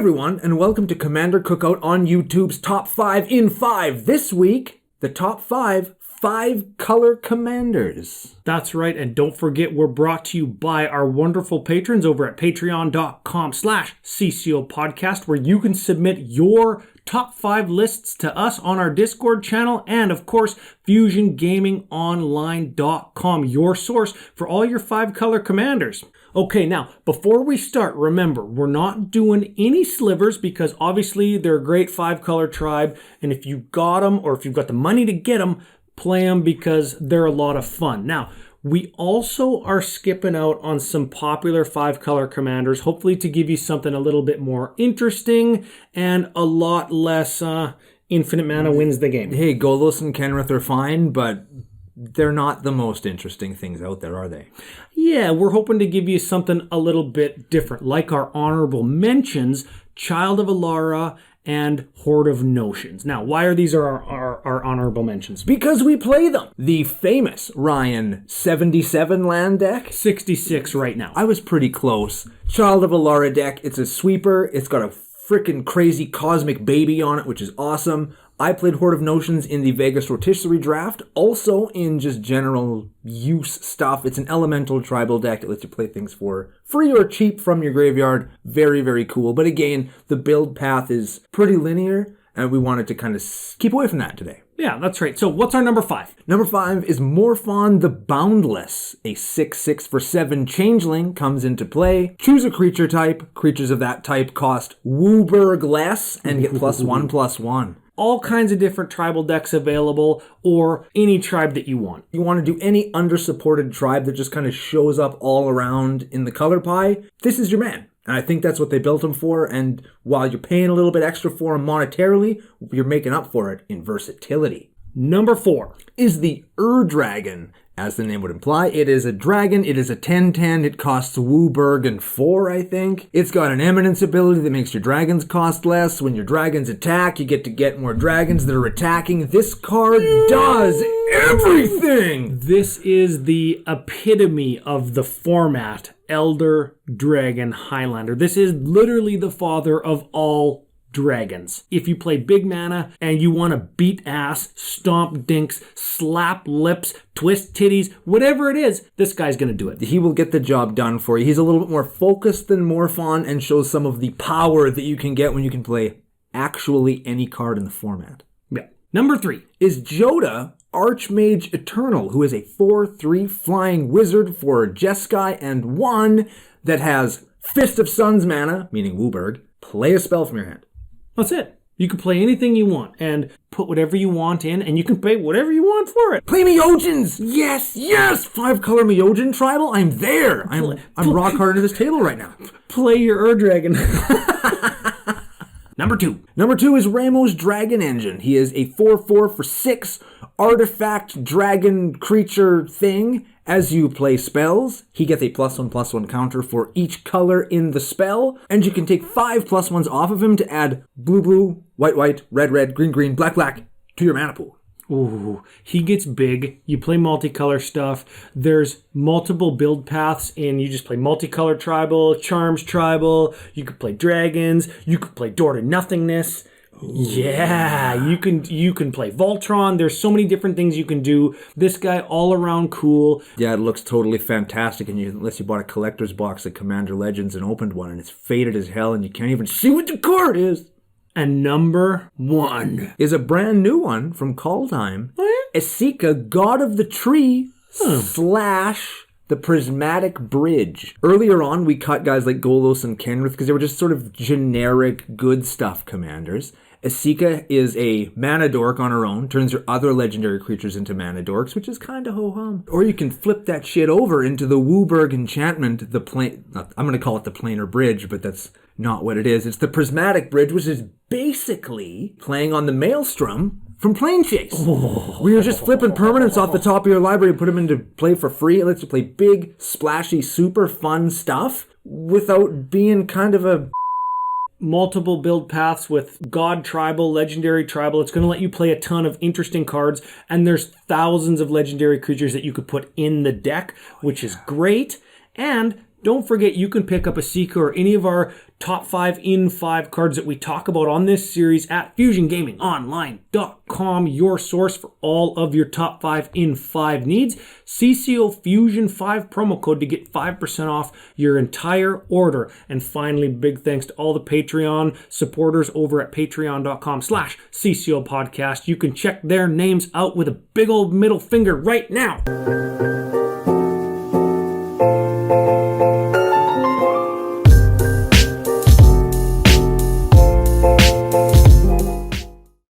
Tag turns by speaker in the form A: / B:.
A: everyone, and welcome to Commander Cookout on YouTube's Top 5 in 5. This week, the top 5 color commanders.
B: That's right, and don't forget we're brought to you by our wonderful patrons over at patreon.com/CCO Podcast, where you can submit your top 5 lists to us on our Discord channel, and of course, FusionGamingOnline.com, your source for all your 5 color commanders. Okay, now, before we start, remember, we're not doing any slivers because obviously they're a great 5-color tribe, and if you got them, or if you've got the money to get them, play them because they're a lot of fun. Now, we also are skipping out on some popular 5-color commanders, hopefully to give you something a little bit more interesting and a lot less infinite mana wins the game.
A: Hey, Golos and Kenrith are fine, but they're not the most interesting things out there, are they?
B: Yeah, we're hoping to give you something a little bit different, like our honorable mentions, Child of Alara and Horde of Notions. Now, why are these our honorable mentions?
A: Because we play them. The famous Ryan 77 land deck.
B: 66 right now.
A: I was pretty close. Child of Alara deck, it's a sweeper. It's got a freaking crazy cosmic baby on it, which is awesome. I played Horde of Notions in the Vegas Rotisserie draft, also in just general use stuff. It's an elemental tribal deck that lets you play things for free or cheap from your graveyard. Very, very cool. But again, the build path is pretty linear, and we wanted to kind of keep away from that today.
B: Yeah, that's right. So what's our number 5?
A: Number 5 is Morphon the Boundless. A 6/6 for 7 changeling comes into play. Choose a creature type. Creatures of that type cost Wooburg less and get +1/+1.
B: All kinds of different tribal decks available, or any tribe that you want.
A: You want to do any undersupported tribe that just kind of shows up all around in the color pie, this is your man. And I think that's what they built him for, and while you're paying a little bit extra for him monetarily, you're making up for it in versatility.
B: Number 4
A: is the Dragon. As the name would imply, it is a dragon, it is a 10/10, it costs Wooburg and 4, I think. It's got an eminence ability that makes your dragons cost less. When your dragons attack, you get more dragons that are attacking. This card does everything!
B: This is the epitome of the format, Elder Dragon Highlander. This is literally the father of all dragons. If you play big mana and you want to beat ass, stomp dinks, slap lips, twist titties, whatever it is, this guy's going to do it.
A: He will get the job done for you. He's a little bit more focused than Morphon and shows some of the power that you can get when you can play actually any card in the format.
B: Yeah. Number 3
A: is Joda, Archmage Eternal, who is a 4/3 flying wizard for Jeskai and 1 that has Fist of Suns mana, meaning Wooburg. Play a spell from your hand.
B: That's it. You can play anything you want and put whatever you want in, and you can pay whatever you want for it.
A: Play Myojins! Yes! 5-color Myojin tribal? I'm there! I'm rock hard into this table right now.
B: Play your Dragon. Number 2.
A: Number 2 is Ramos Dragon Engine. He is a 4/4 for 6 artifact dragon creature thing. As you play spells, he gets a +1/+1 counter for each color in the spell, and you can take 5 +1s off of him to add blue, white, red, green, black to your mana pool.
B: Ooh, he gets big. You play multicolor stuff. There's multiple build paths, and you just play multicolor tribal, charms tribal. You could play dragons. You could play Door to Nothingness. Yeah, you can play Voltron. There's so many different things you can do. This guy all around cool.
A: Yeah, it looks totally fantastic, and unless you bought a collector's box of Commander Legends and opened one, and it's faded as hell, and you can't even see what the card is.
B: And number 1
A: is a brand new one from Call Time.
B: Oh, yeah?
A: Asica, God of the Tree / the Prismatic Bridge. Earlier on, we cut guys like Golos and Kenrith because they were just sort of generic good stuff commanders. Asica is a mana dork on her own, turns your other legendary creatures into mana dorks, which is kind of ho-hum. Or you can flip that shit over into the Wooburg enchantment, I'm going to call it the planar bridge, but that's not what it is. It's the Prismatic Bridge, which is basically playing on the Maelstrom from Plane Chase. Where you're just flipping permanents off the top of your library and put them into play for free. It lets you play big, splashy, super fun stuff without being kind of a
B: multiple build paths with God Tribal, Legendary Tribal. It's going to let you play a ton of interesting cards, and there's thousands of legendary creatures that you could put in the deck, which is great. And Don't forget, you can pick up Asica or any of our top 5 in 5 cards that we talk about on this series at FusionGamingOnline.com, your source for all of your top 5 in 5 needs. CCO Fusion 5 promo code to get 5% off your entire order. And finally, big thanks to all the Patreon supporters over at patreon.com/CCO Podcast. You can check their names out with a big old middle finger right now.